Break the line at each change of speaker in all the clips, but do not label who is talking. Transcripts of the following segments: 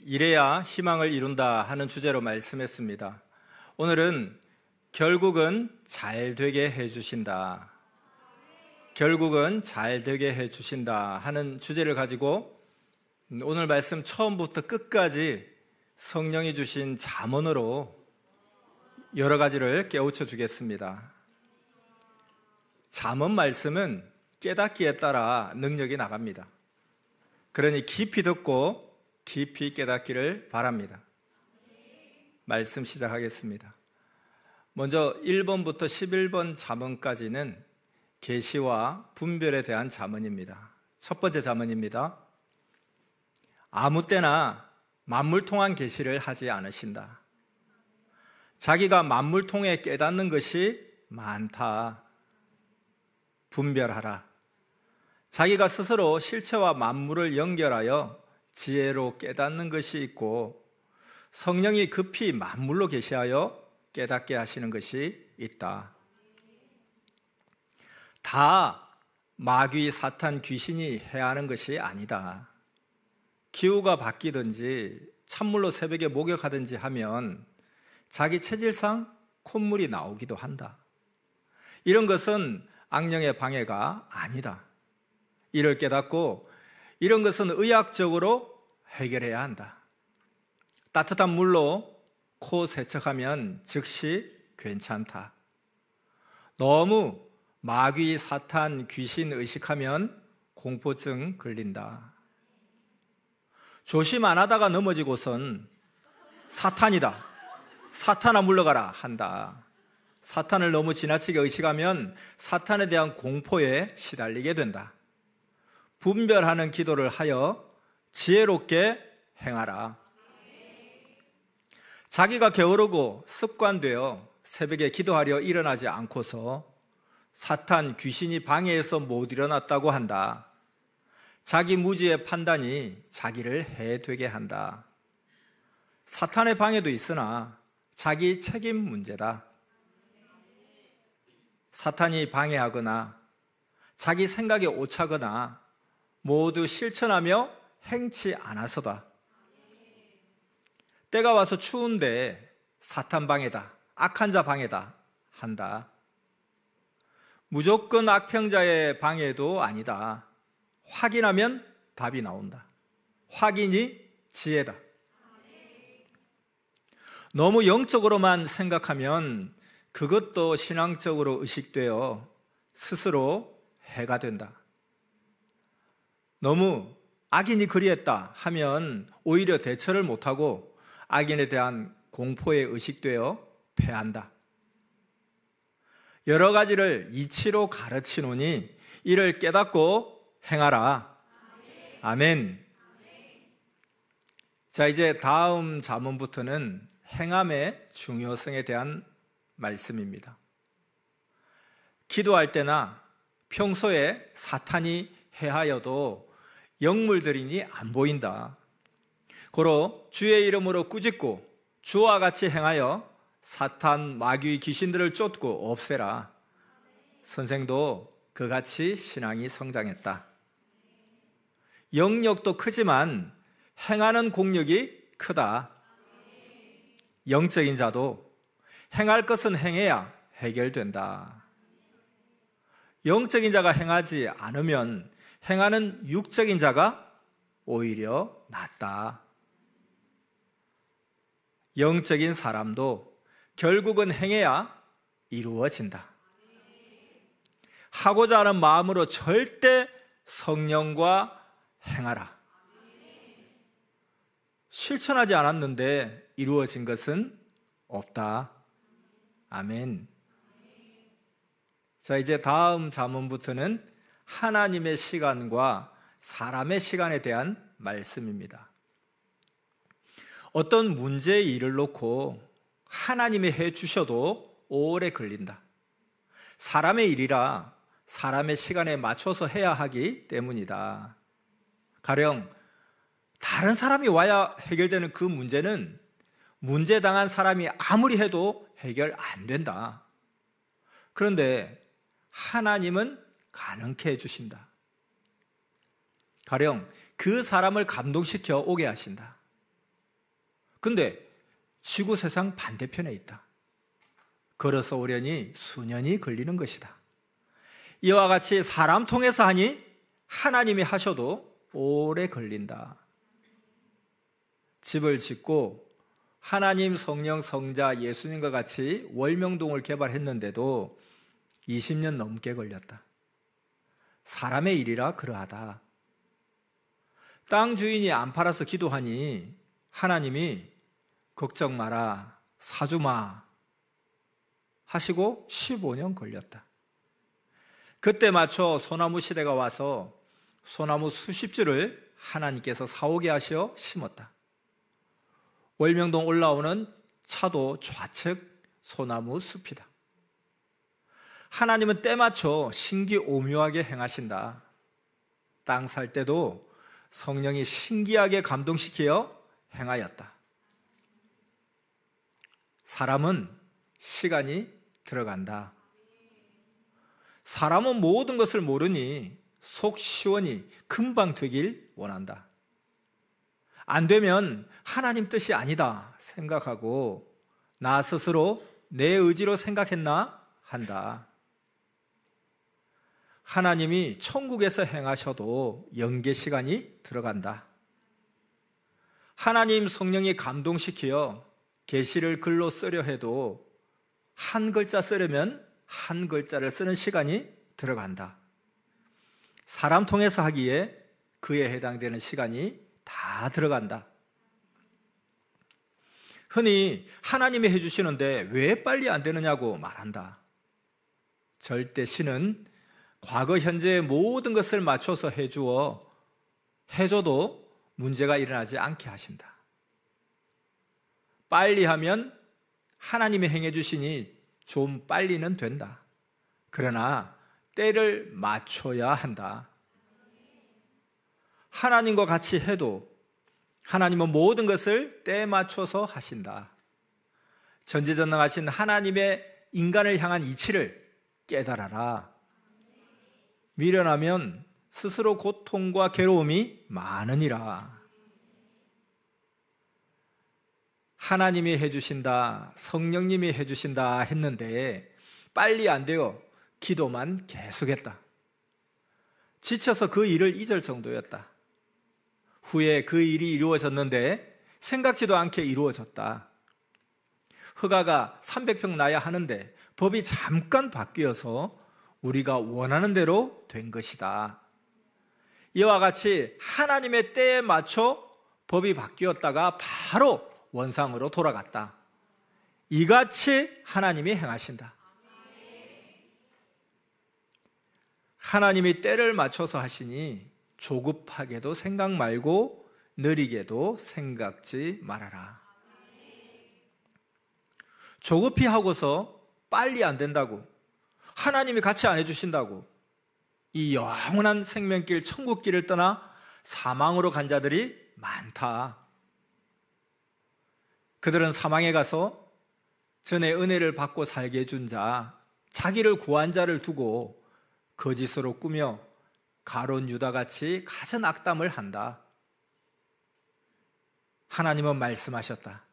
이래야 희망을 이룬다 하는 주제로 말씀했습니다. 오늘은 결국은 잘 되게 해주신다. 결국은 잘 되게 해주신다 하는 주제를 가지고 오늘 말씀 처음부터 끝까지 성령이 주신 잠언으로 여러 가지를 깨우쳐 주겠습니다. 잠언 말씀은 깨닫기에 따라 능력이 나갑니다. 그러니 깊이 듣고 깊이 깨닫기를 바랍니다. 말씀 시작하겠습니다. 먼저 1번부터 11번 잠언까지는 계시와 분별에 대한 잠언입니다. 첫 번째 잠언입니다. 아무 때나 만물통한 계시를 하지 않으신다. 자기가 만물통에 깨닫는 것이 많다. 분별하라. 자기가 스스로 실체와 만물을 연결하여 지혜로 깨닫는 것이 있고 성령이 급히 만물로 계시하여 깨닫게 하시는 것이 있다. 다 마귀, 사탄, 귀신이 해하는 것이 아니다. 기후가 바뀌든지 찬물로 새벽에 목욕하든지 하면 자기 체질상 콧물이 나오기도 한다. 이런 것은 악령의 방해가 아니다. 이를 깨닫고 이런 것은 의학적으로 해결해야 한다. 따뜻한 물로 코 세척하면 즉시 괜찮다. 너무 마귀, 사탄, 귀신 의식하면 공포증 걸린다. 조심 안 하다가 넘어지고선 사탄이다. 사탄아 물러가라 한다. 사탄을 너무 지나치게 의식하면 사탄에 대한 공포에 시달리게 된다. 분별하는 기도를 하여 지혜롭게 행하라. 자기가 게으르고 습관되어 새벽에 기도하려 일어나지 않고서 사탄, 귀신이 방해해서 못 일어났다고 한다. 자기 무지의 판단이 자기를 해되게 한다. 사탄의 방해도 있으나 자기 책임 문제다. 사탄이 방해하거나 자기 생각에 오차거나 모두 실천하며 행치 않아서다. 때가 와서 추운데 사탄 방해다, 악한 자 방해다 한다. 무조건 악평자의 방해도 아니다. 확인하면 답이 나온다. 확인이 지혜다. 너무 영적으로만 생각하면 그것도 신앙적으로 의식되어 스스로 해가 된다. 너무 악인이 그리했다 하면 오히려 대처를 못하고 악인에 대한 공포에 의식되어 패한다. 여러 가지를 이치로 가르치노니 이를 깨닫고 행하라. 아멘. 자, 이제 다음 잠언부터는 행함의 중요성에 대한 말씀입니다. 기도할 때나 평소에 사탄이 해하여도 영물들이니 안 보인다. 고로 주의 이름으로 꾸짖고 주와 같이 행하여 사탄, 마귀, 귀신들을 쫓고 없애라. 선생도 그같이 신앙이 성장했다. 영역도 크지만 행하는 공력이 크다. 영적인 자도 행할 것은 행해야 해결된다. 영적인 자가 행하지 않으면 행하는 육적인 자가 오히려 낫다. 영적인 사람도 결국은 행해야 이루어진다. 하고자 하는 마음으로 절대 성령과 행하라. 실천하지 않았는데 이루어진 것은 없다. 아멘. 자, 이제 다음 잠언부터는 하나님의 시간과 사람의 시간에 대한 말씀입니다. 어떤 문제의 일을 놓고 하나님이 해주셔도 오래 걸린다. 사람의 일이라 사람의 시간에 맞춰서 해야 하기 때문이다. 가령 다른 사람이 와야 해결되는 그 문제는 문제 당한 사람이 아무리 해도 해결 안 된다. 그런데 하나님은 가능케 해주신다. 가령 그 사람을 감동시켜 오게 하신다. 근데 지구 세상 반대편에 있다. 걸어서 오려니 수년이 걸리는 것이다. 이와 같이 사람 통해서 하니 하나님이 하셔도 오래 걸린다. 집을 짓고 하나님, 성령, 성자, 예수님과 같이 월명동을 개발했는데도 20년 넘게 걸렸다. 사람의 일이라 그러하다. 땅 주인이 안 팔아서 기도하니 하나님이 걱정 마라, 사주마 하시고 15년 걸렸다. 그때 맞춰 소나무 시대가 와서 소나무 수십 주를 하나님께서 사오게 하시어 심었다. 월명동 올라오는 차도 좌측 소나무 숲이다. 하나님은 때 맞춰 신기오묘하게 행하신다. 땅 살 때도 성령이 신기하게 감동시켜 행하였다. 사람은 시간이 들어간다. 사람은 모든 것을 모르니 속 시원히 금방 되길 원한다. 안 되면 하나님 뜻이 아니다 생각하고 나 스스로 내 의지로 생각했나 한다. 하나님이 천국에서 행하셔도 영계 시간이 들어간다. 하나님 성령이 감동시켜 계시를 글로 쓰려 해도 한 글자 쓰려면 한 글자를 쓰는 시간이 들어간다. 사람 통해서 하기에 그에 해당되는 시간이 다 들어간다. 흔히 하나님이 해주시는데 왜 빨리 안 되느냐고 말한다. 절대 신은 과거 현재의 모든 것을 맞춰서 해줘도 문제가 일어나지 않게 하신다. 빨리 하면 하나님이 행해 주시니 좀 빨리는 된다. 그러나 때를 맞춰야 한다. 하나님과 같이 해도 하나님은 모든 것을 때에 맞춰서 하신다. 전지전능하신 하나님의 인간을 향한 이치를 깨달아라. 미련하면 스스로 고통과 괴로움이 많으니라. 하나님이 해주신다, 성령님이 해주신다 했는데 빨리 안 돼요. 기도만 계속했다. 지쳐서 그 일을 잊을 정도였다. 후에 그 일이 이루어졌는데 생각지도 않게 이루어졌다. 허가가 300평 나야 하는데 법이 잠깐 바뀌어서 우리가 원하는 대로 된 것이다. 이와 같이 하나님의 때에 맞춰 법이 바뀌었다가 바로 원상으로 돌아갔다. 이같이 하나님이 행하신다. 하나님이 때를 맞춰서 하시니 조급하게도 생각 말고 느리게도 생각지 말아라. 조급히 하고서 빨리 안 된다고, 하나님이 같이 안 해주신다고 이 영원한 생명길 천국길을 떠나 사망으로 간 자들이 많다. 그들은 사망에 가서 전에 은혜를 받고 살게 해준 자, 자기를 구한 자를 두고 거짓으로 꾸며 가론 유다같이 갖은 악담을 한다. 하나님은 말씀하셨다.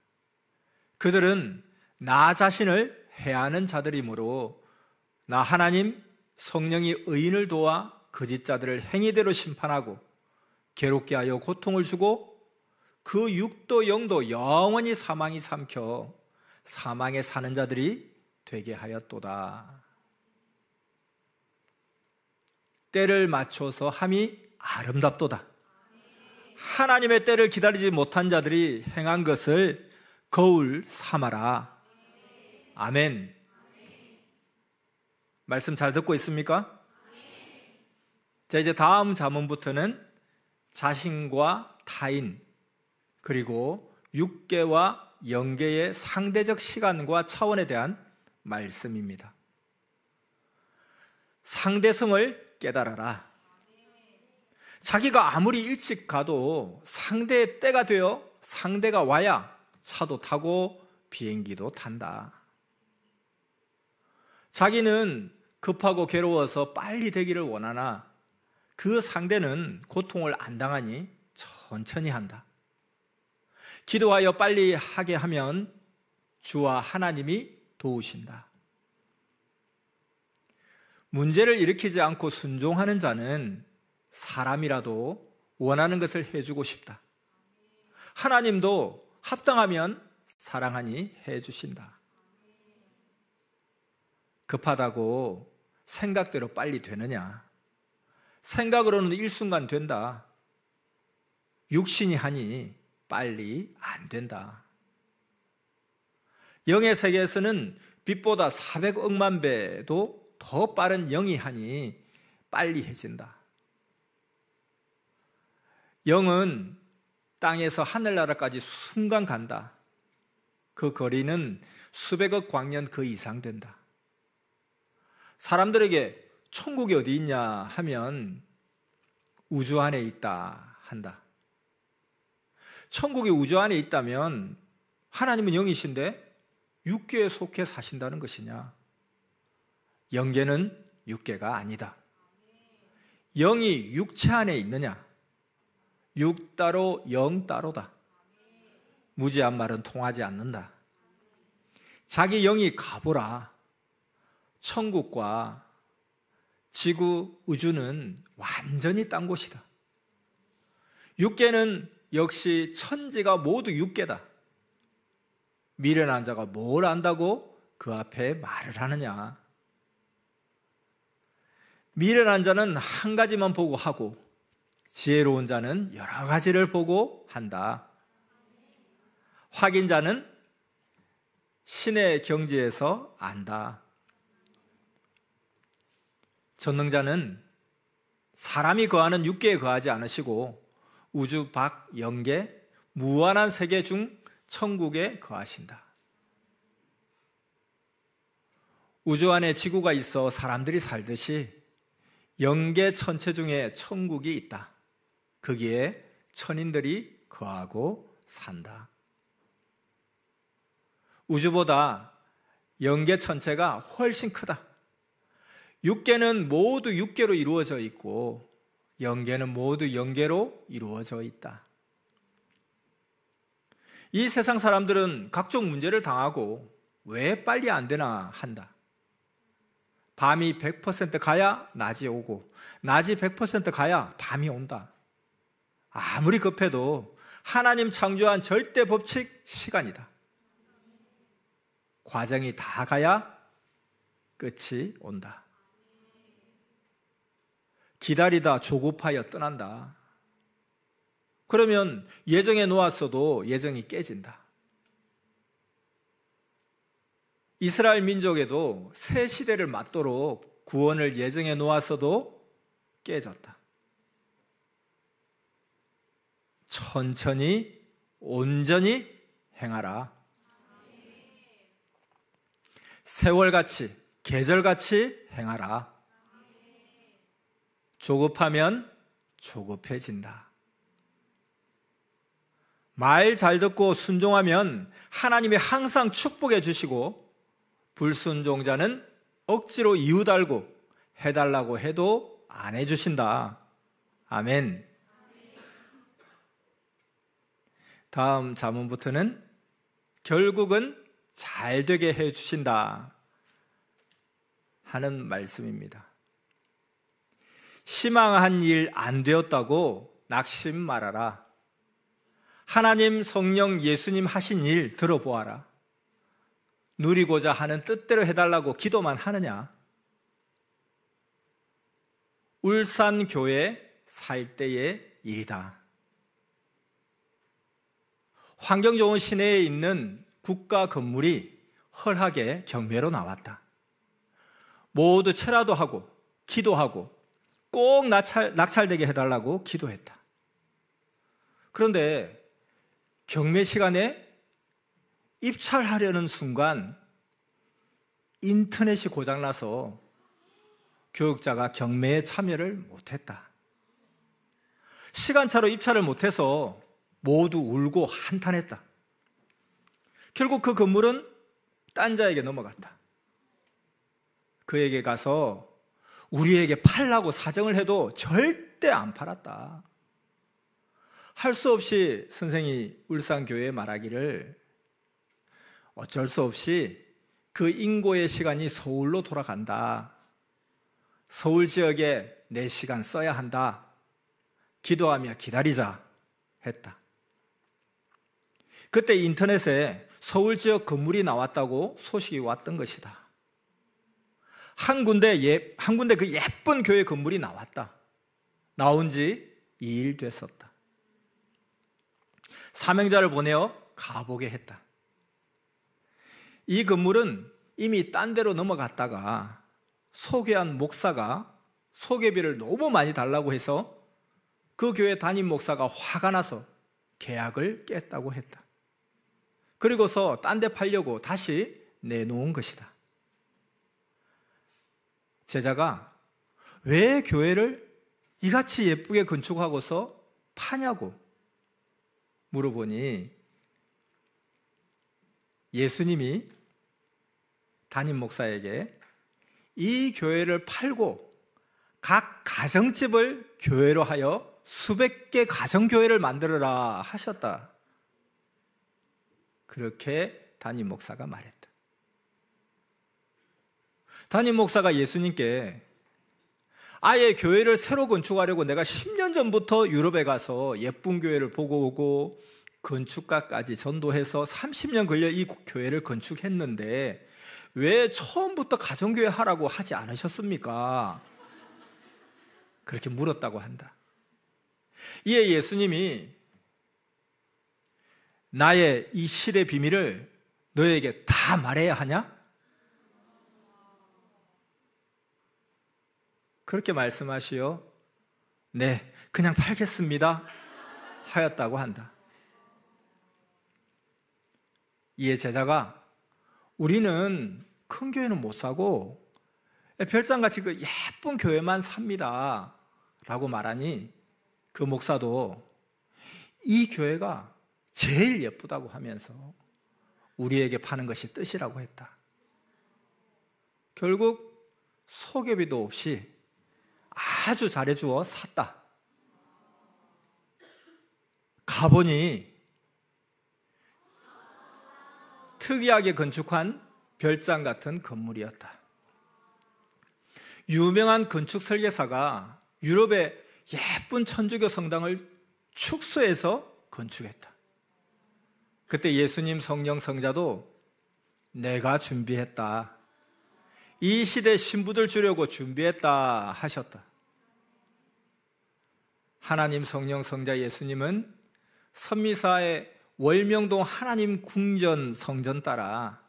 그들은 나 자신을 해하는 자들이므로 나 하나님 성령이 의인을 도와 거짓자들을 행위대로 심판하고 괴롭게 하여 고통을 주고 그 육도 영도 영원히 사망이 삼켜 사망에 사는 자들이 되게 하였도다. 때를 맞춰서 함이 아름답도다. 하나님의 때를 기다리지 못한 자들이 행한 것을 거울 삼아라. 아멘. 말씀 잘 듣고 있습니까? 자, 이제 다음 자문부터는 자신과 타인, 그리고 육계와 영계의 상대적 시간과 차원에 대한 말씀입니다. 상대성을 깨달아라. 자기가 아무리 일찍 가도 상대의 때가 되어 상대가 와야 차도 타고 비행기도 탄다. 자기는 급하고 괴로워서 빨리 되기를 원하나 그 상대는 고통을 안 당하니 천천히 한다. 기도하여 빨리 하게 하면 주와 하나님이 도우신다. 문제를 일으키지 않고 순종하는 자는 사람이라도 원하는 것을 해주고 싶다. 하나님도 합당하면 사랑하니 해주신다. 급하다고 생각대로 빨리 되느냐? 생각으로는 일순간 된다. 육신이 하니 빨리 안 된다. 영의 세계에서는 빛보다 400억만 배도 더 빠른 영이 하니 빨리 해진다. 영은 땅에서 하늘나라까지 순간 간다. 그 거리는 수백억 광년 그 이상 된다. 사람들에게 천국이 어디 있냐 하면 우주 안에 있다 한다. 천국이 우주 안에 있다면 하나님은 영이신데 육계에 속해 사신다는 것이냐? 영계는 육계가 아니다. 영이 육체 안에 있느냐? 육 따로 영 따로다. 무지한 말은 통하지 않는다. 자기 영이 가보라. 천국과 지구, 우주는 완전히 딴 곳이다. 육계는 역시 천지가 모두 육계다. 미련한 자가 뭘 안다고 그 앞에 말을 하느냐? 미련한 자는 한 가지만 보고 하고 지혜로운 자는 여러 가지를 보고 한다. 확인자는 신의 경지에서 안다. 전능자는 사람이 거하는 육계에 거하지 않으시고 우주 밖 영계 무한한 세계 중 천국에 거하신다. 우주 안에 지구가 있어 사람들이 살듯이 영계 천체 중에 천국이 있다. 거기에 천인들이 거하고 산다. 우주보다 영계 천체가 훨씬 크다. 육계는 모두 육계로 이루어져 있고 영계는 모두 영계로 이루어져 있다. 이 세상 사람들은 각종 문제를 당하고 왜 빨리 안 되나 한다. 밤이 100% 가야 낮이 오고 낮이 100% 가야 밤이 온다. 아무리 급해도 하나님 창조한 절대 법칙 시간이다. 과정이 다 가야 끝이 온다. 기다리다 조급하여 떠난다. 그러면 예정에 놓았어도 예정이 깨진다. 이스라엘 민족에도 새 시대를 맞도록 구원을 예정에 놓았어도 깨졌다. 천천히 온전히 행하라. 세월같이 계절같이 행하라. 조급하면 조급해진다. 말 잘 듣고 순종하면 하나님이 항상 축복해 주시고 불순종자는 억지로 이유 달고 해달라고 해도 안 해주신다. 아멘. 다음 자문부터는 결국은 잘 되게 해주신다 하는 말씀입니다. 희망한 일 안 되었다고 낙심 말아라. 하나님, 성령, 예수님 하신 일 들어보아라. 누리고자 하는 뜻대로 해달라고 기도만 하느냐? 울산교회 살 때의 일이다. 환경 좋은 시내에 있는 국가 건물이 헐하게 경매로 나왔다. 모두 철야도 하고 기도하고 꼭 낙찰되게 해달라고 기도했다. 그런데 경매 시간에 입찰하려는 순간 인터넷이 고장나서 교육자가 경매에 참여를 못했다. 시간차로 입찰을 못해서 모두 울고 한탄했다. 결국 그 건물은 딴 자에게 넘어갔다. 그에게 가서 우리에게 팔라고 사정을 해도 절대 안 팔았다. 할 수 없이 선생이 울산교회에 말하기를 어쩔 수 없이 그 인고의 시간이 서울로 돌아간다. 서울 지역에 내 시간 써야 한다. 기도하며 기다리자 했다. 그때 인터넷에 서울 지역 건물이 나왔다고 소식이 왔던 것이다. 한 군데 그 예쁜 교회 건물이 나왔다. 나온 지 2일 됐었다. 사명자를 보내어 가보게 했다. 이 건물은 이미 딴 데로 넘어갔다가 소개한 목사가 소개비를 너무 많이 달라고 해서 그 교회 담임 목사가 화가 나서 계약을 깼다고 했다. 그리고서 딴 데 팔려고 다시 내놓은 것이다. 제자가 왜 교회를 이같이 예쁘게 건축하고서 파냐고 물어보니 예수님이 담임 목사에게 이 교회를 팔고 각 가정집을 교회로 하여 수백 개 가정교회를 만들어라 하셨다. 그렇게 담임 목사가 말했다. 담임 목사가 예수님께 아예 교회를 새로 건축하려고 내가 10년 전부터 유럽에 가서 예쁜 교회를 보고 오고 건축가까지 전도해서 30년 걸려 이 교회를 건축했는데 왜 처음부터 가정교회 하라고 하지 않으셨습니까? 그렇게 물었다고 한다. 이에 예수님이 나의 이 실의 비밀을 너에게 다 말해야 하냐? 그렇게 말씀하시어 네, 그냥 팔겠습니다 하였다고 한다. 이에 제자가 우리는 큰 교회는 못 사고 별장같이 그 예쁜 교회만 삽니다 라고 말하니 그 목사도 이 교회가 제일 예쁘다고 하면서 우리에게 파는 것이 뜻이라고 했다. 결국 소개비도 없이 아주 잘해주어 샀다. 가보니 특이하게 건축한 별장 같은 건물이었다. 유명한 건축 설계사가 유럽의 예쁜 천주교 성당을 축소해서 건축했다. 그때 예수님 성령 성자도 내가 준비했다. 이 시대 신부들 주려고 준비했다 하셨다. 하나님 성령 성자 예수님은 선미사의 월명동 하나님 궁전 성전 따라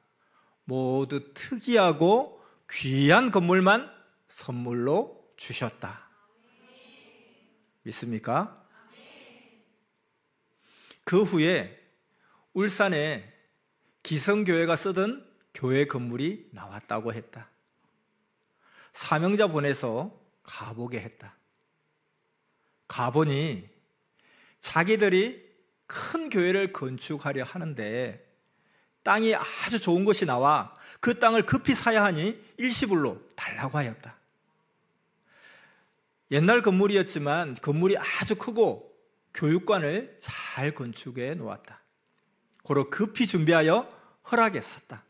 모두 특이하고 귀한 건물만 선물로 주셨다. 믿습니까? 그 후에 울산에 기성교회가 쓰던 교회 건물이 나왔다고 했다. 사명자 보내서 가보게 했다. 가보니 자기들이 큰 교회를 건축하려 하는데 땅이 아주 좋은 것이 나와 그 땅을 급히 사야 하니 일시불로 달라고 하였다. 옛날 건물이었지만 건물이 아주 크고 교육관을 잘 건축해 놓았다. 고로 급히 준비하여 허락에 샀다.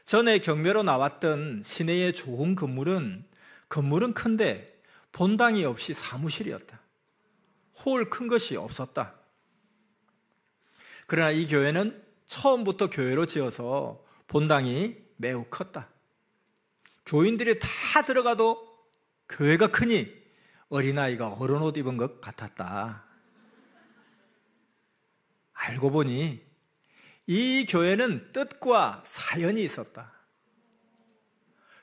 전에 경매로 나왔던 시내의 좋은 건물은 큰데 본당이 없이 사무실이었다. 홀 큰 것이 없었다. 그러나 이 교회는 처음부터 교회로 지어서 본당이 매우 컸다. 교인들이 다 들어가도 교회가 크니 어린아이가 어른 옷 입은 것 같았다. 알고 보니 이 교회는 뜻과 사연이 있었다.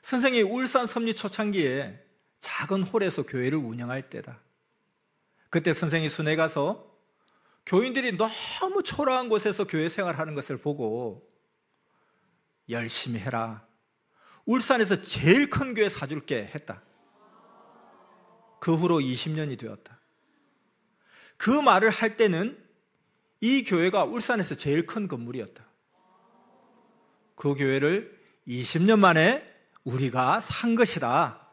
선생이 울산 섭리 초창기에 작은 홀에서 교회를 운영할 때다. 그때 선생이 순회 가서 교인들이 너무 초라한 곳에서 교회 생활하는 것을 보고 열심히 해라. 울산에서 제일 큰 교회 사줄게 했다. 그 후로 20년이 되었다. 그 말을 할 때는 이 교회가 울산에서 제일 큰 건물이었다. 그 교회를 20년 만에 우리가 산 것이다.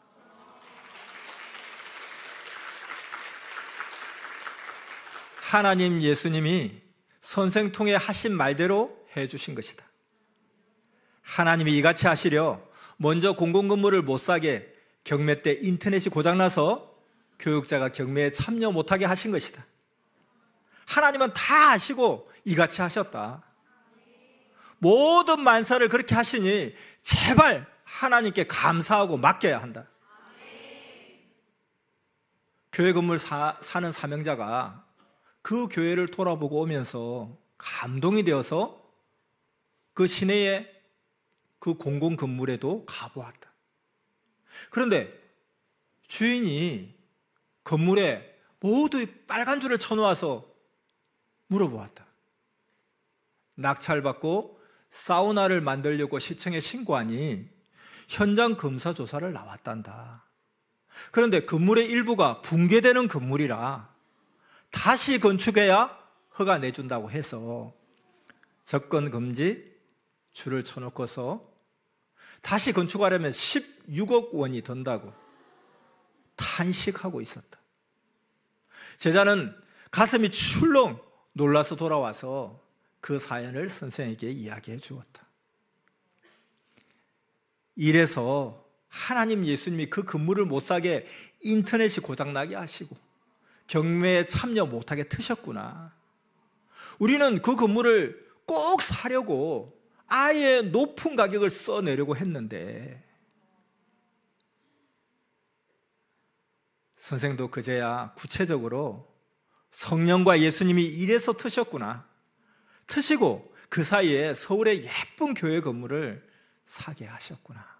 하나님 예수님이 선생 통해 하신 말대로 해주신 것이다. 하나님이 이같이 하시려 먼저 공공근무를 못 사게 경매 때 인터넷이 고장나서 교육자가 경매에 참여 못하게 하신 것이다. 하나님은 다 아시고 이같이 하셨다. 모든 만사를 그렇게 하시니 제발 하나님께 감사하고 맡겨야 한다. 교회 건물 사는 사명자가 그 교회를 돌아보고 오면서 감동이 되어서 그 시내의 그 공공 건물에도 가보았다. 그런데 주인이 건물에 모두 빨간 줄을 쳐놓아서 물어보았다. 낙찰받고 사우나를 만들려고 시청에 신고하니 현장 검사 조사를 나왔단다. 그런데 건물의 일부가 붕괴되는 건물이라 다시 건축해야 허가 내준다고 해서 접근 금지 줄을 쳐놓고서 다시 건축하려면 16억 원이 든다고 탄식하고 있었다. 제자는 가슴이 출렁 놀라서 돌아와서 그 사연을 선생에게 이야기해 주었다. 이래서 하나님 예수님이 그 건물을 못 사게 인터넷이 고장나게 하시고 경매에 참여 못하게 트셨구나. 우리는 그 건물을 꼭 사려고 아예 높은 가격을 써내려고 했는데 선생도 그제야 구체적으로 성령과 예수님이 이래서 트셨구나. 트시고 그 사이에 서울의 예쁜 교회 건물을 사게 하셨구나.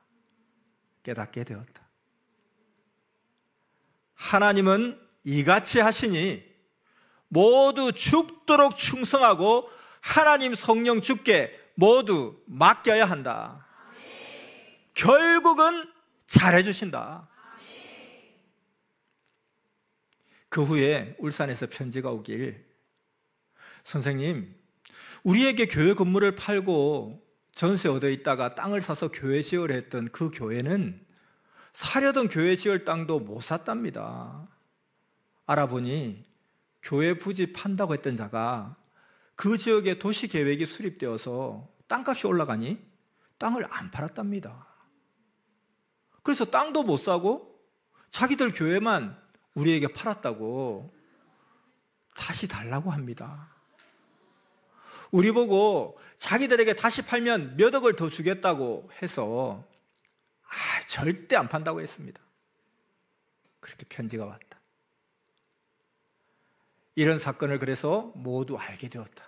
깨닫게 되었다. 하나님은 이같이 하시니 모두 죽도록 충성하고 하나님 성령 주께 모두 맡겨야 한다. 결국은 잘해주신다. 그 후에 울산에서 편지가 오길, 선생님, 우리에게 교회 건물을 팔고 전세 얻어 있다가 땅을 사서 교회 지으려 했던 그 교회는 사려던 교회 지을 땅도 못 샀답니다. 알아보니 교회 부지 판다고 했던 자가 그 지역에 도시계획이 수립되어서 땅값이 올라가니 땅을 안 팔았답니다. 그래서 땅도 못 사고 자기들 교회만 우리에게 팔았다고 다시 달라고 합니다. 우리 보고 자기들에게 다시 팔면 몇 억을 더 주겠다고 해서 절대 안 판다고 했습니다. 그렇게 편지가 왔다. 이런 사건을 그래서 모두 알게 되었다.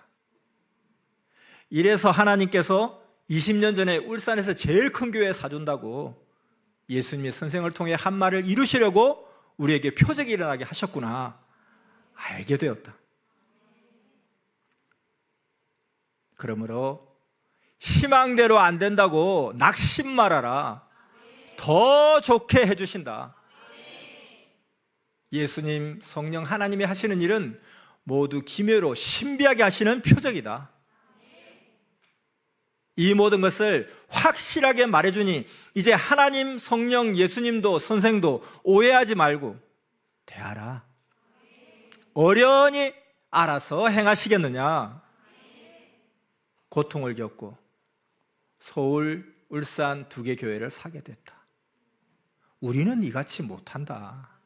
이래서 하나님께서 20년 전에 울산에서 제일 큰 교회 사준다고 예수님이 선생을 통해 한 말을 이루시려고 우리에게 표적이 일어나게 하셨구나 알게 되었다. 그러므로 희망대로 안 된다고 낙심 말아라. 더 좋게 해주신다. 예수님, 성령 하나님이 하시는 일은 모두 기묘로 신비하게 하시는 표적이다. 이 모든 것을 확실하게 말해주니 이제 하나님, 성령, 예수님도 선생도 오해하지 말고 대하라. 어련히 알아서 행하시겠느냐. 고통을 겪고 서울, 울산 2개 교회를 사게 됐다. 우리는 이같이 못한다.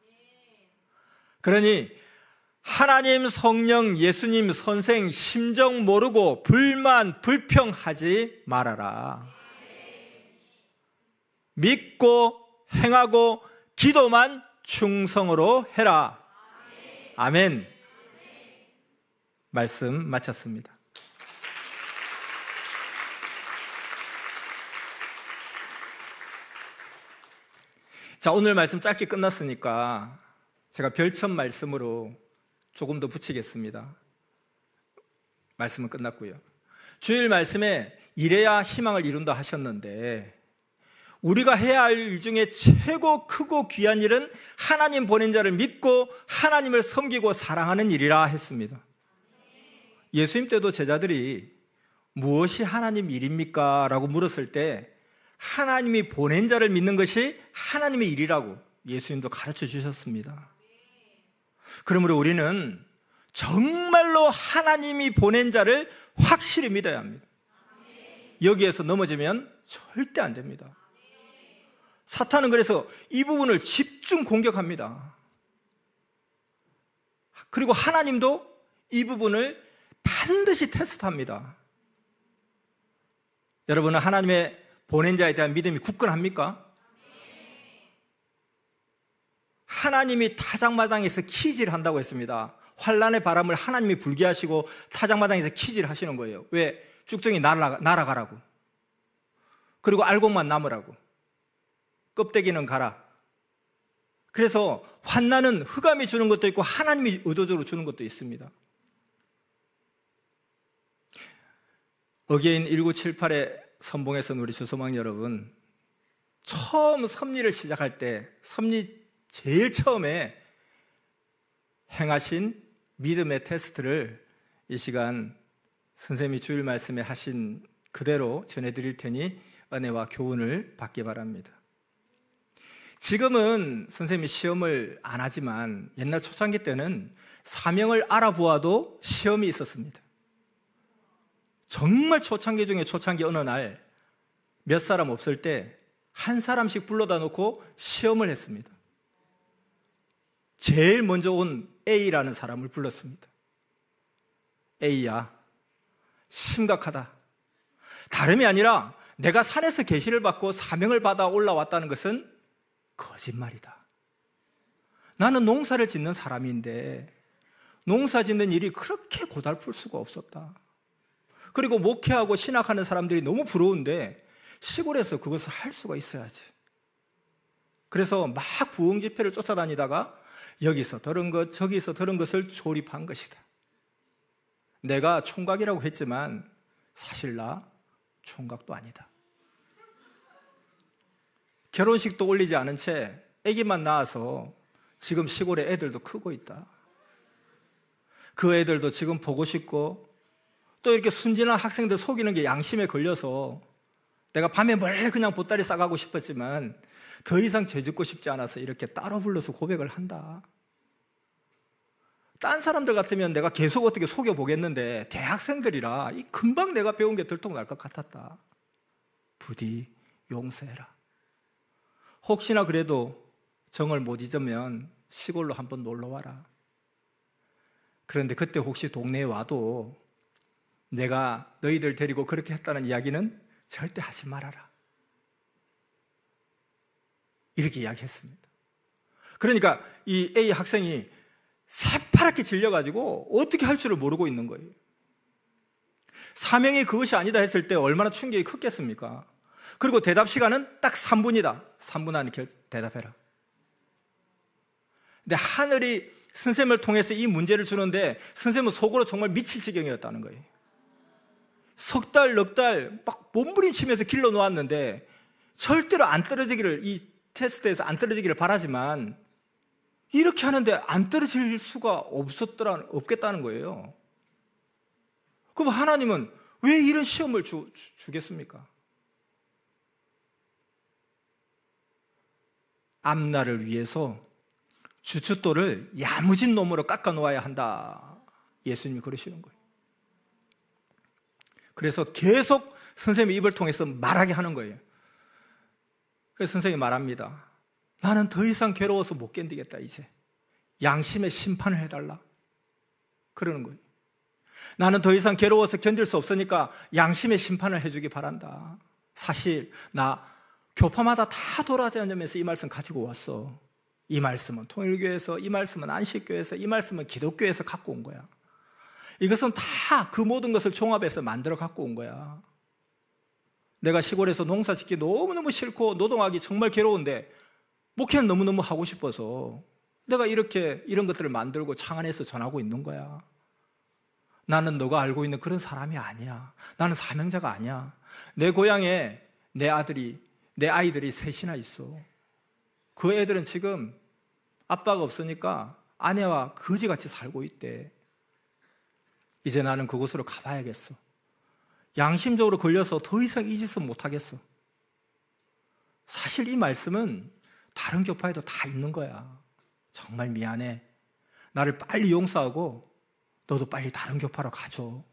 그러니 하나님, 성령, 예수님, 선생 심정 모르고 불만, 불평하지 말아라. 믿고 행하고 기도만 충성으로 해라. 아멘. 말씀 마쳤습니다. 자, 오늘 말씀 짧게 끝났으니까 제가 별첨 말씀으로 조금 더 붙이겠습니다. 말씀은 끝났고요. 주일 말씀에 이래야 희망을 이룬다 하셨는데 우리가 해야 할 일 중에 최고 크고 귀한 일은 하나님 보낸 자를 믿고 하나님을 섬기고 사랑하는 일이라 했습니다. 예수님 때도 제자들이 무엇이 하나님 일입니까? 라고 물었을 때 하나님이 보낸 자를 믿는 것이 하나님의 일이라고 예수님도 가르쳐 주셨습니다. 그러므로 우리는 정말로 하나님이 보낸 자를 확실히 믿어야 합니다. 여기에서 넘어지면 절대 안 됩니다. 사탄은 그래서 이 부분을 집중 공격합니다. 그리고 하나님도 이 부분을 반드시 테스트합니다. 여러분은 하나님의 보낸 자에 대한 믿음이 굳건합니까? 하나님이 타작마당에서 키질 한다고 했습니다. 환란의 바람을 하나님이 불게 하시고 타작마당에서 키질 하시는 거예요. 왜? 쭉정이 날아가라고. 그리고 알곡만 남으라고. 껍데기는 가라. 그래서 환난은 흑암이 주는 것도 있고 하나님이 의도적으로 주는 것도 있습니다. 어게인 1978의 선봉에서는 우리 주소망 여러분, 처음 섭리를 시작할 때 섭리 제일 처음에 행하신 믿음의 테스트를 이 시간 선생님이 주일 말씀에 하신 그대로 전해드릴 테니 은혜와 교훈을 받기 바랍니다. 지금은 선생님이 시험을 안 하지만 옛날 초창기 때는 사명을 알아보아도 시험이 있었습니다. 정말 초창기 중에 초창기 어느 날 몇 사람 없을 때 한 사람씩 불러다 놓고 시험을 했습니다. 제일 먼저 온 A라는 사람을 불렀습니다. A야, 심각하다. 다름이 아니라 내가 산에서 계시를 받고 사명을 받아 올라왔다는 것은 거짓말이다. 나는 농사를 짓는 사람인데 농사 짓는 일이 그렇게 고달플 수가 없었다. 그리고 목회하고 신학하는 사람들이 너무 부러운데 시골에서 그것을 할 수가 있어야지. 그래서 막 부흥 집회를 쫓아다니다가 여기서 들은 것, 저기서 들은 것을 조립한 것이다. 내가 총각이라고 했지만 사실 나 총각도 아니다. 결혼식도 올리지 않은 채 아기만 낳아서 지금 시골에 애들도 크고 있다. 그 애들도 지금 보고 싶고 또 이렇게 순진한 학생들 속이는 게 양심에 걸려서 내가 밤에 몰래 그냥 보따리 싸가고 싶었지만 더 이상 죄 짓고 싶지 않아서 이렇게 따로 불러서 고백을 한다. 딴 사람들 같으면 내가 계속 어떻게 속여보겠는데 대학생들이라 이 금방 내가 배운 게 들통날 것 같았다. 부디 용서해라. 혹시나 그래도 정을 못 잊으면 시골로 한번 놀러 와라. 그런데 그때 혹시 동네에 와도 내가 너희들 데리고 그렇게 했다는 이야기는 절대 하지 말아라. 이렇게 이야기했습니다. 그러니까 이 A 학생이 새파랗게 질려가지고 어떻게 할 줄을 모르고 있는 거예요. 사명이 그것이 아니다 했을 때 얼마나 충격이 컸겠습니까? 그리고 대답 시간은 딱 3분이다. 3분 안에 대답해라. 근데 하늘이 선생님을 통해서 이 문제를 주는데 선생님은 속으로 정말 미칠 지경이었다는 거예요. 석 달, 넉 달 막 몸부림치면서 길러 놓았는데 절대로 안 떨어지기를, 이 테스트에서 안 떨어지기를 바라지만 이렇게 하는데 안 떨어질 수가 없겠다는 거예요. 그럼 하나님은 왜 이런 시험을 주겠습니까? 앞날을 위해서 주춧돌을 야무진 놈으로 깎아 놓아야 한다. 예수님이 그러시는 거예요. 그래서 계속 선생님의 입을 통해서 말하게 하는 거예요. 그래서 선생님이 말합니다. 나는 더 이상 괴로워서 못 견디겠다 이제. 양심의 심판을 해달라. 그러는 거예요. 나는 더 이상 괴로워서 견딜 수 없으니까 양심의 심판을 해주기 바란다. 사실 나 교파마다 다 돌아다니면서 이 말씀 가지고 왔어. 이 말씀은 통일교회에서, 이 말씀은 안식교회에서, 이 말씀은 기독교에서 갖고 온 거야. 이것은 다 그 모든 것을 종합해서 만들어 갖고 온 거야. 내가 시골에서 농사 짓기 너무너무 싫고 노동하기 정말 괴로운데 목회는 너무너무 하고 싶어서 내가 이런 것들을 만들고 창안해서 전하고 있는 거야. 나는 너가 알고 있는 그런 사람이 아니야. 나는 사명자가 아니야. 내 고향에 내 아이들이 셋이나 있어. 그 애들은 지금 아빠가 없으니까 아내와 거지같이 살고 있대. 이제 나는 그곳으로 가봐야겠어. 양심적으로 걸려서 더 이상 이 짓은 못하겠어. 사실 이 말씀은 다른 교파에도 다 있는 거야. 정말 미안해. 나를 빨리 용서하고 너도 빨리 다른 교파로 가줘.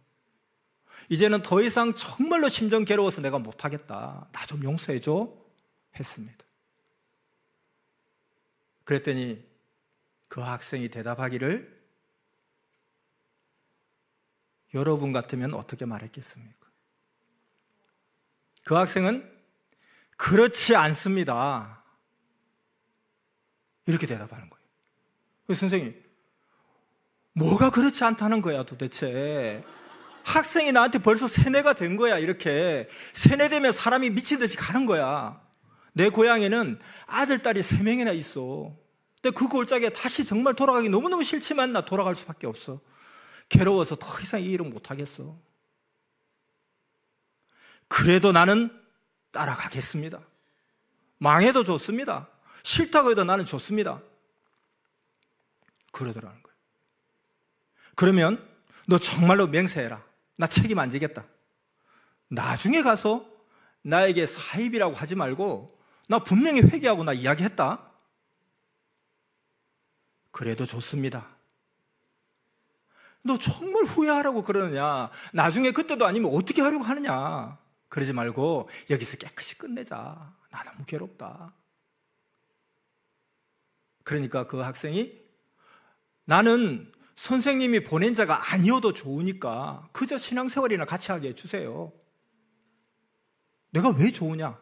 이제는 더 이상 정말로 심정 괴로워서 내가 못하겠다. 나 좀 용서해줘. 했습니다. 그랬더니 그 학생이 대답하기를, 여러분 같으면 어떻게 말했겠습니까? 그 학생은 그렇지 않습니다. 이렇게 대답하는 거예요. 그래서 선생님, 뭐가 그렇지 않다는 거야 도대체? 학생이 나한테 벌써 세뇌가 된 거야. 이렇게 세뇌되면 사람이 미친 듯이 가는 거야. 내 고향에는 아들, 딸이 3명이나 있어. 근데 그 골짜기에 다시 정말 돌아가기 너무너무 싫지만 나 돌아갈 수밖에 없어. 괴로워서 더 이상 이 일은 못하겠어. 그래도 나는 따라가겠습니다. 망해도 좋습니다. 싫다고 해도 나는 좋습니다. 그러더라는 거예요. 그러면 너 정말로 맹세해라. 나 책임 안 지겠다. 나중에 가서 나에게 사입이라고 하지 말고 나 분명히 회개하고 나 이야기했다. 그래도 좋습니다. 너 정말 후회하라고 그러느냐? 나중에 그때도 아니면 어떻게 하려고 하느냐? 그러지 말고 여기서 깨끗이 끝내자. 나 너무 괴롭다. 그러니까 그 학생이, 나는 선생님이 보낸 자가 아니어도 좋으니까 그저 신앙생활이나 같이 하게 해주세요. 내가 왜 좋으냐?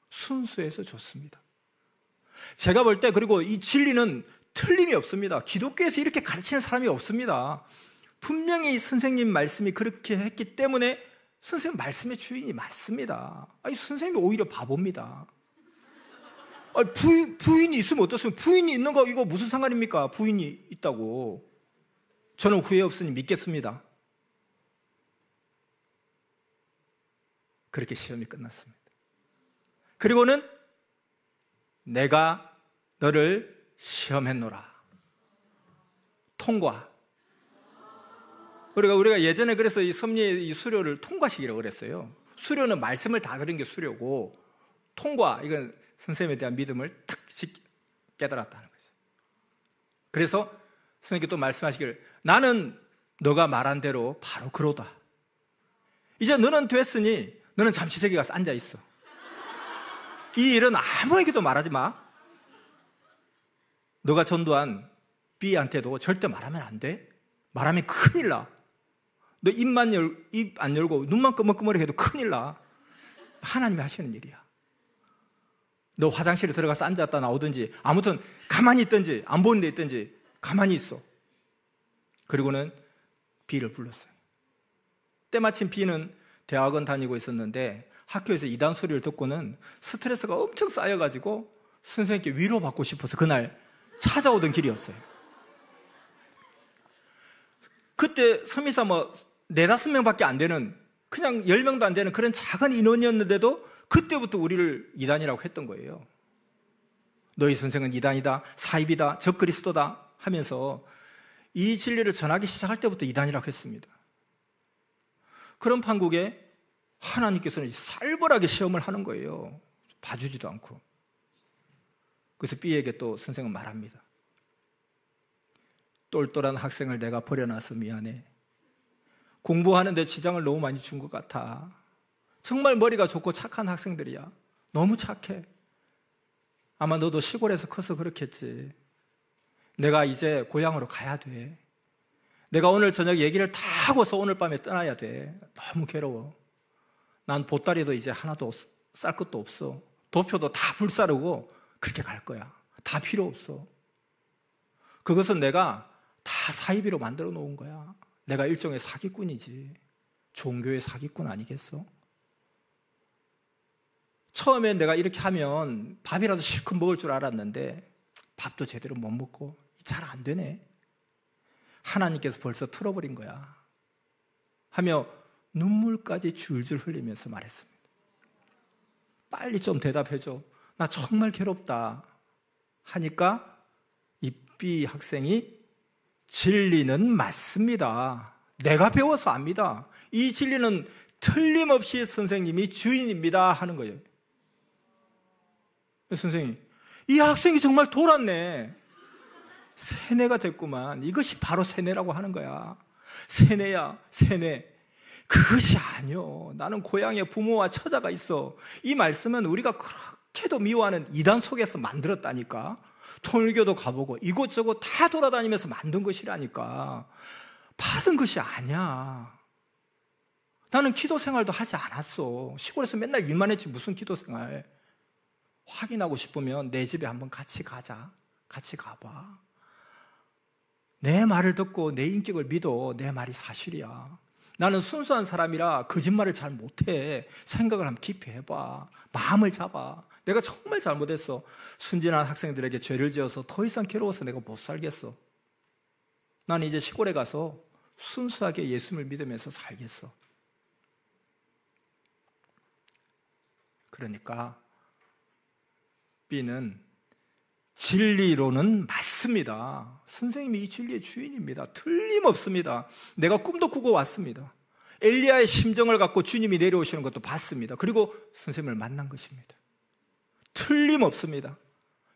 순수해서 좋습니다. 제가 볼 때, 그리고 이 진리는 틀림이 없습니다. 기독교에서 이렇게 가르치는 사람이 없습니다. 분명히 선생님 말씀이 그렇게 했기 때문에 선생님 말씀의 주인이 맞습니다. 아니, 선생님이 오히려 바보입니다. 아니, 부인이 있으면 어떻습니까? 부인이 있는 거 이거 무슨 상관입니까? 부인이 있다고. 저는 후회 없으니 믿겠습니다. 그렇게 시험이 끝났습니다. 그리고는 내가 너를 시험했노라. 통과. 우리가 예전에 그래서 이 섭리의 이 수료를 통과식이라고 그랬어요. 수료는 말씀을 다 들은 게 수료고, 통과, 이건 선생님에 대한 믿음을 탁 깨달았다는 거죠. 그래서 선생님께 또 말씀하시기를, 나는 너가 말한 대로 바로 그러다. 이제 너는 됐으니 너는 잠시 저기 가서 앉아 있어. 이 일은 아무에게도 말하지 마. 너가 전도한 B한테도 절대 말하면 안 돼. 말하면 큰일 나. 너 입 안 열고 눈만 끄덕끄덕 해도 큰일 나. 하나님이 하시는 일이야. 너 화장실에 들어가서 앉았다 나오든지, 아무튼 가만히 있든지 안 보는 데 있든지 가만히 있어. 그리고는 B를 불렀어요. 때마침 B는 대학원 다니고 있었는데 학교에서 이단 소리를 듣고는 스트레스가 엄청 쌓여가지고 선생님께 위로받고 싶어서 그날 찾아오던 길이었어요. 그때 서미사 4-5명밖에 안 되는, 그냥 10명도 안 되는 그런 작은 인원이었는데도 그때부터 우리를 이단이라고 했던 거예요. 너희 선생은 이단이다, 사입이다, 적그리스도다 하면서 이 진리를 전하기 시작할 때부터 이단이라고 했습니다. 그런 판국에 하나님께서는 살벌하게 시험을 하는 거예요. 봐주지도 않고. 그래서 B에게 또 선생은 말합니다. 똘똘한 학생을 내가 버려놔서 미안해. 공부하는데 지장을 너무 많이 준 것 같아. 정말 머리가 좋고 착한 학생들이야. 너무 착해. 아마 너도 시골에서 커서 그렇겠지. 내가 이제 고향으로 가야 돼. 내가 오늘 저녁 얘기를 다 하고서 오늘 밤에 떠나야 돼. 너무 괴로워. 난 보따리도 이제 하나도 쌀 것도 없어. 도표도 다 불사르고 그렇게 갈 거야. 다 필요 없어. 그것은 내가 다 사이비로 만들어 놓은 거야. 내가 일종의 사기꾼이지. 종교의 사기꾼 아니겠어? 처음엔 내가 이렇게 하면 밥이라도 실컷 먹을 줄 알았는데 밥도 제대로 못 먹고 잘 안 되네. 하나님께서 벌써 틀어버린 거야. 하며 눈물까지 줄줄 흘리면서 말했습니다. 빨리 좀 대답해줘. 나 정말 괴롭다. 하니까 이 B 학생이 진리는 맞습니다. 내가 배워서 압니다. 이 진리는 틀림없이 선생님이 주인입니다. 하는 거예요. 선생님, 이 학생이 정말 돌았네. 세뇌가 됐구만. 이것이 바로 세뇌라고 하는 거야. 세뇌야, 세뇌. 그것이 아니요. 나는 고향에 부모와 처자가 있어. 이 말씀은 우리가 그렇게도 미워하는 이단 속에서 만들었다니까. 통일교도 가보고 이곳저곳 다 돌아다니면서 만든 것이라니까. 받은 것이 아니야. 나는 기도 생활도 하지 않았어. 시골에서 맨날 일만 했지 무슨 기도 생활. 확인하고 싶으면 내 집에 한번 같이 가자. 같이 가봐. 내 말을 듣고 내 인격을 믿어. 내 말이 사실이야. 나는 순수한 사람이라 거짓말을 잘 못해. 생각을 한번 깊이 해봐. 마음을 잡아. 내가 정말 잘못했어. 순진한 학생들에게 죄를 지어서 더 이상 괴로워서 내가 못 살겠어. 나는 이제 시골에 가서 순수하게 예수님을 믿으면서 살겠어. 그러니까 B는 진리로는 맞습니다. 선생님이 이 진리의 주인입니다. 틀림없습니다. 내가 꿈도 꾸고 왔습니다. 엘리야의 심정을 갖고 주님이 내려오시는 것도 봤습니다. 그리고 선생님을 만난 것입니다. 틀림없습니다.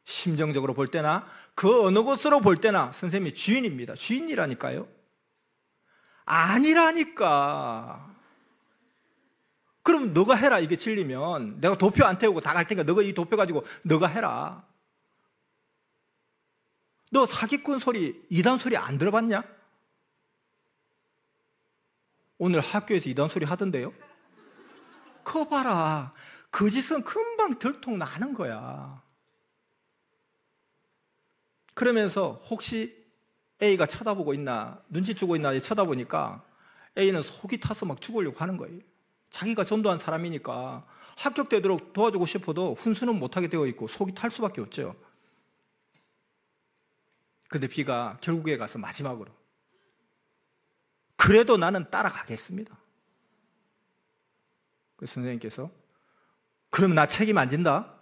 심정적으로 볼 때나 그 어느 곳으로 볼 때나 선생님이 주인입니다. 주인이라니까요. 아니라니까. 그럼 너가 해라. 이게 진리면 내가 도표 안 태우고 다 갈 테니까 너가 이 도표 가지고 너가 해라. 너 사기꾼 소리, 이단 소리 안 들어봤냐? 오늘 학교에서 이단 소리 하던데요? 그거 봐라. 그 짓은 금방 들통나는 거야. 그러면서 혹시 A가 쳐다보고 있나, 눈치 주고 있나 쳐다보니까 A는 속이 타서 막 죽으려고 하는 거예요. 자기가 전도한 사람이니까 합격되도록 도와주고 싶어도 훈수는 못하게 되어 있고 속이 탈 수밖에 없죠. 근데 B가 결국에 가서 마지막으로 그래도 나는 따라가겠습니다. 그래서 선생님께서 그럼 나 책임 안 진다?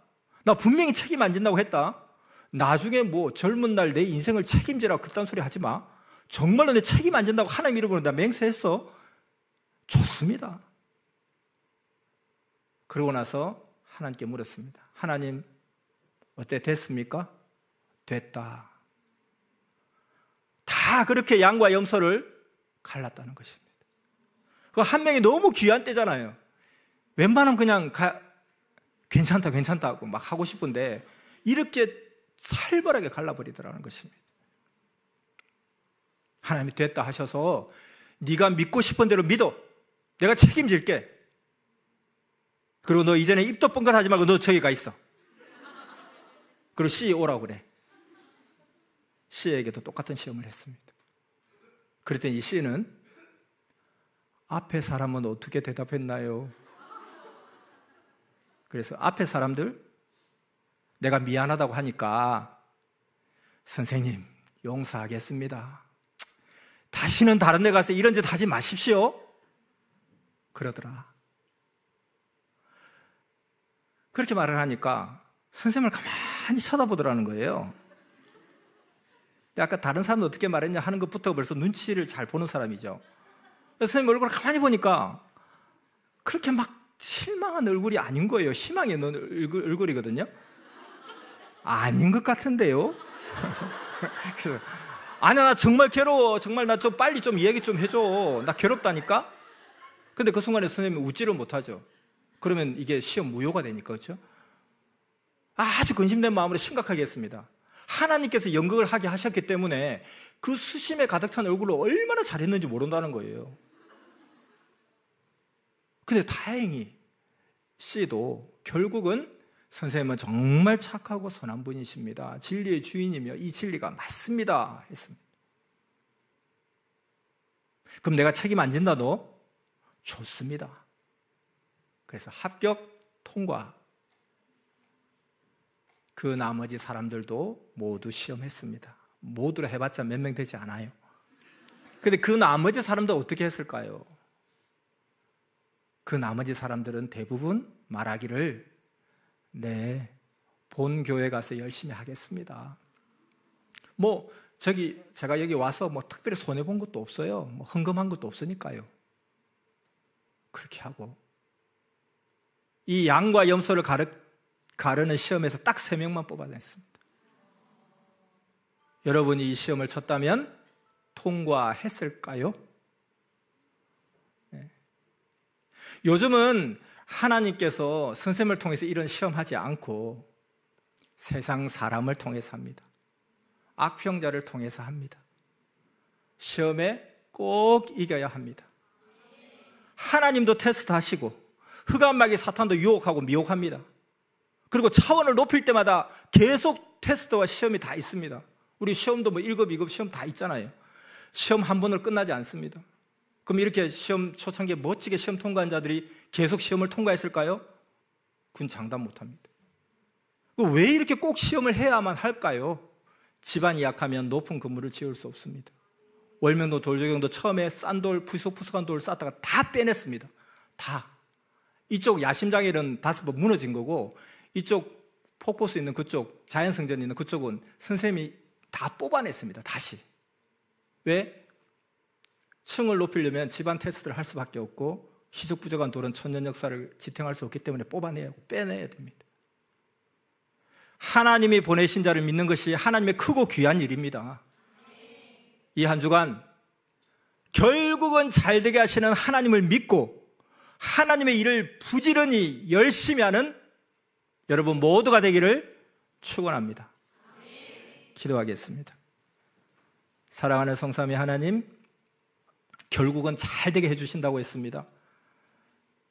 나 분명히 책임 안 진다고 했다. 나중에 뭐 젊은 날 내 인생을 책임지라고 그딴 소리 하지 마. 정말로 내 책임 안 진다고 하나님 이름으로 나 맹세했어. 좋습니다. 그러고 나서 하나님께 물었습니다. 하나님, 어때? 됐습니까? 됐다. 다 그렇게 양과 염소를 갈랐다는 것입니다. 그 한 명이 너무 귀한 때잖아요. 웬만하면 그냥 괜찮다 하고 막 하고 싶은데 이렇게 살벌하게 갈라버리더라는 것입니다. 하나님이 됐다 하셔서 네가 믿고 싶은 대로 믿어. 내가 책임질게. 그리고 너 이전에 입도 뻥끗하지 말고 너 저기 가 있어. 그리고 C 오라고 그래. C에게도 똑같은 시험을 했습니다. 그랬더니 이 C는 앞에 사람은 어떻게 대답했나요? 그래서 앞에 사람들 내가 미안하다고 하니까 선생님 용서하겠습니다. 다시는 다른 데 가서 이런 짓 하지 마십시오. 그러더라. 그렇게 말을 하니까 선생님을 가만히 쳐다보더라는 거예요. 근데 아까 다른 사람은 어떻게 말했냐 하는 것부터 벌써 눈치를 잘 보는 사람이죠. 선생님 얼굴을 가만히 보니까 그렇게 막 실망한 얼굴이 아닌 거예요. 희망의 얼굴이거든요. 아닌 것 같은데요. 아니야, 나 정말 괴로워. 정말 나 좀 빨리 좀 이야기 좀 해줘. 나 괴롭다니까. 근데 그 순간에 선생님이 웃지를 못하죠. 그러면 이게 시험 무효가 되니까. 그렇죠? 아주 근심된 마음으로 심각하게 했습니다. 하나님께서 연극을 하게 하셨기 때문에 그 수심에 가득 찬 얼굴로 얼마나 잘했는지 모른다는 거예요. 근데 다행히 C도 결국은 선생님은 정말 착하고 선한 분이십니다. 진리의 주인이며 이 진리가 맞습니다. 했습니다. 그럼 내가 책임 안 진다 너? 좋습니다. 그래서 합격, 통과. 그 나머지 사람들도 모두 시험했습니다. 모두를 해봤자 몇 명 되지 않아요. 근데 그 나머지 사람들 어떻게 했을까요? 그 나머지 사람들은 대부분 말하기를 네, 본 교회 가서 열심히 하겠습니다. 제가 여기 와서 특별히 손해본 것도 없어요. 헌금한 것도 없으니까요. 그렇게 하고 이 양과 염소를 가르는 시험에서 딱 3명만 뽑아냈습니다. 여러분이 이 시험을 쳤다면 통과했을까요? 네. 요즘은 하나님께서 선생님을 통해서 이런 시험하지 않고 세상 사람을 통해서 합니다. 악평자를 통해서 합니다. 시험에 꼭 이겨야 합니다. 하나님도 테스트하시고 흑암마귀 사탄도 유혹하고 미혹합니다. 그리고 차원을 높일 때마다 계속 테스트와 시험이 다 있습니다. 우리 시험도 1급, 2급 시험 다 있잖아요. 시험 한 번으로 끝나지 않습니다. 그럼 이렇게 시험 초창기에 멋지게 시험 통과한 자들이 계속 시험을 통과했을까요? 그건 장담 못합니다. 왜 이렇게 꼭 시험을 해야만 할까요? 집안이 약하면 높은 건물을 지을 수 없습니다. 월명도 돌조경도 처음에 싼 돌, 푸석푸석한 돌을 쌓다가 다 빼냈습니다. 다. 이쪽 야심장애는 다섯 무너진 거고, 이쪽 폭포수 있는 그쪽, 자연성전이 있는 그쪽은 선생님이 다 뽑아냈습니다. 다시. 왜? 층을 높이려면 집안 테스트를 할 수밖에 없고, 희죽 부족한 돌은 천년 역사를 지탱할 수 없기 때문에 뽑아내야 하고 빼내야 됩니다. 하나님이 보내신 자를 믿는 것이 하나님의 크고 귀한 일입니다. 이 한 주간 결국은 잘되게 하시는 하나님을 믿고 하나님의 일을 부지런히 열심히 하는 여러분 모두가 되기를 축원합니다. 기도하겠습니다. 사랑하는 성삼위 하나님, 결국은 잘되게 해주신다고 했습니다.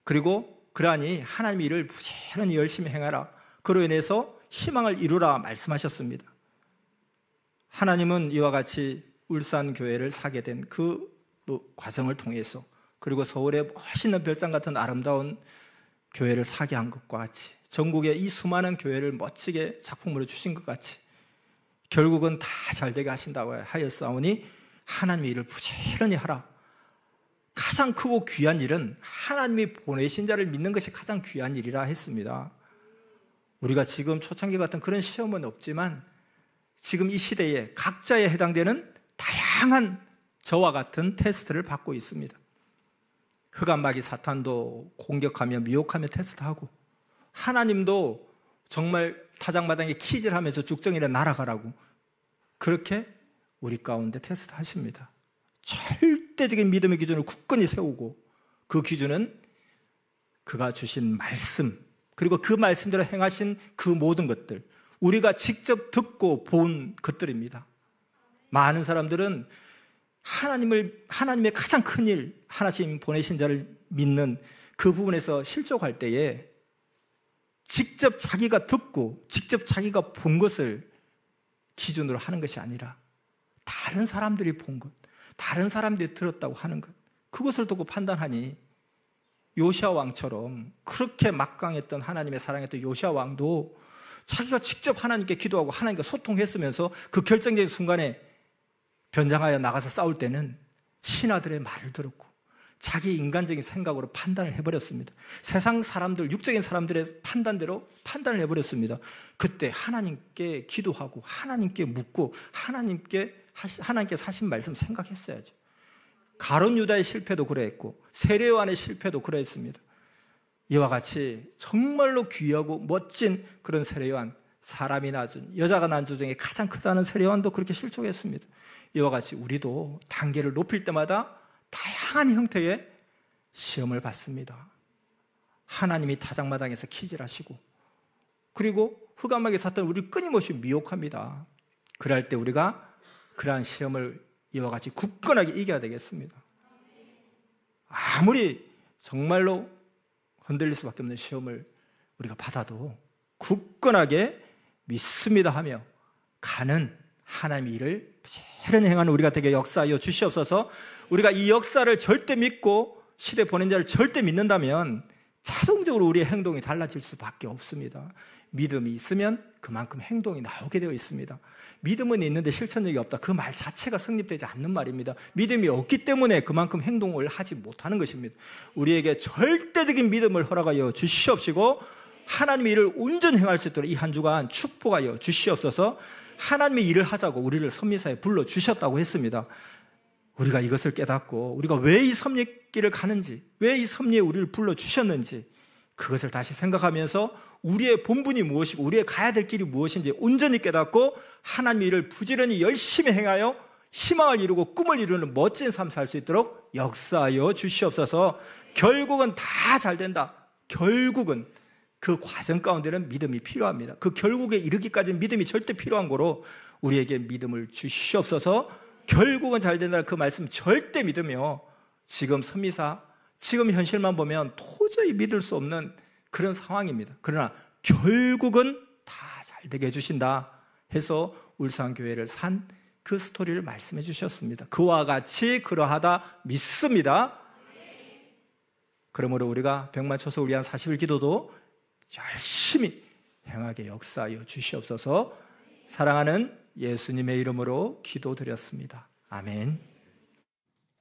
그리고 그러하니 하나님의 일을 부지런히 열심히 행하라, 그로 인해서 희망을 이루라 말씀하셨습니다. 하나님은 이와 같이 울산교회를 사게 된 그 과정을 통해서, 그리고 서울의 멋있는 별장 같은 아름다운 교회를 사게 한 것과 같이, 전국의 이 수많은 교회를 멋지게 작품으로 주신 것 같이 결국은 다 잘되게 하신다고 하였사오니 하나님의 일을 부지런히 하라. 가장 크고 귀한 일은 하나님이 보내신 자를 믿는 것이 가장 귀한 일이라 했습니다. 우리가 지금 초창기 같은 그런 시험은 없지만 지금 이 시대에 각자에 해당되는 다양한 저와 같은 테스트를 받고 있습니다. 흑암마귀 사탄도 공격하며 미혹하며 테스트하고, 하나님도 정말 타작마당에 키질 하면서 죽정이라 날아가라고 그렇게 우리 가운데 테스트 하십니다. 절대적인 믿음의 기준을 굳건히 세우고, 그 기준은 그가 주신 말씀, 그리고 그 말씀대로 행하신 그 모든 것들, 우리가 직접 듣고 본 것들입니다. 많은 사람들은 하나님의 가장 큰 일, 하나님 보내신 자를 믿는 그 부분에서 실족할 때에 직접 자기가 듣고 직접 자기가 본 것을 기준으로 하는 것이 아니라 다른 사람들이 본 것, 다른 사람들이 들었다고 하는 것, 그것을 두고 판단하니 요시아 왕처럼 그렇게 막강했던 하나님의 사랑했던 요시아 왕도 자기가 직접 하나님께 기도하고 하나님과 소통했으면서 그 결정적인 순간에 변장하여 나가서 싸울 때는 신하들의 말을 들었고 자기 인간적인 생각으로 판단을 해버렸습니다. 세상 사람들, 육적인 사람들의 판단대로 판단을 해버렸습니다. 그때 하나님께 기도하고 하나님께 묻고 하나님께서 하신 말씀 생각했어야죠. 가룟 유다의 실패도 그러했고 세례요한의 실패도 그러했습니다. 이와 같이 정말로 귀하고 멋진 그런 세례요한, 사람이 낳은 여자가 낳은 주 중에 가장 크다는 세례요한도 그렇게 실족했습니다. 이와 같이 우리도 단계를 높일 때마다 다양한 형태의 시험을 받습니다. 하나님이 타작마당에서 키질하시고, 그리고 흑암마귀 사탄은 우리를 끊임없이 미혹합니다. 그럴 때 우리가 그러한 시험을 이와 같이 굳건하게 이겨야 되겠습니다. 아무리 정말로 흔들릴 수밖에 없는 시험을 우리가 받아도 굳건하게 믿습니다 하며 가는 하나님의 일을 부지런히 행하는 우리가 되게 역사하여 주시옵소서. 우리가 이 역사를 절대 믿고 시대 보낸 자를 절대 믿는다면 자동적으로 우리의 행동이 달라질 수밖에 없습니다. 믿음이 있으면 그만큼 행동이 나오게 되어 있습니다. 믿음은 있는데 실천력이 없다, 그 말 자체가 성립되지 않는 말입니다. 믿음이 없기 때문에 그만큼 행동을 하지 못하는 것입니다. 우리에게 절대적인 믿음을 허락하여 주시옵시고 하나님의 일을 온전히 행할 수 있도록 이 한 주간 축복하여 주시옵소서. 하나님의 일을 하자고 우리를 선미사에 불러주셨다고 했습니다. 우리가 이것을 깨닫고 우리가 왜 이 섭리길을 가는지, 왜 이 섭리에 우리를 불러주셨는지 그것을 다시 생각하면서 우리의 본분이 무엇이고 우리의 가야 될 길이 무엇인지 온전히 깨닫고 하나님의 일을 부지런히 열심히 행하여 희망을 이루고 꿈을 이루는 멋진 삶 살 수 있도록 역사하여 주시옵소서. 결국은 다 잘 된다. 결국은 그 과정 가운데는 믿음이 필요합니다. 그 결국에 이르기까지는 믿음이 절대 필요한 거로 우리에게 믿음을 주시옵소서. 결국은 잘 된다는 그 말씀 절대 믿으며 지금 선미사, 지금 현실만 보면 도저히 믿을 수 없는 그런 상황입니다. 그러나 결국은 다 잘 되게 해주신다 해서 울산교회를 산 그 스토리를 말씀해 주셨습니다. 그와 같이 그러하다 믿습니다. 그러므로 우리가 백만초서 우리 한 40일 기도도 열심히 행하게 역사하여 주시옵소서. 사랑하는 예수님의 이름으로 기도드렸습니다. 아멘.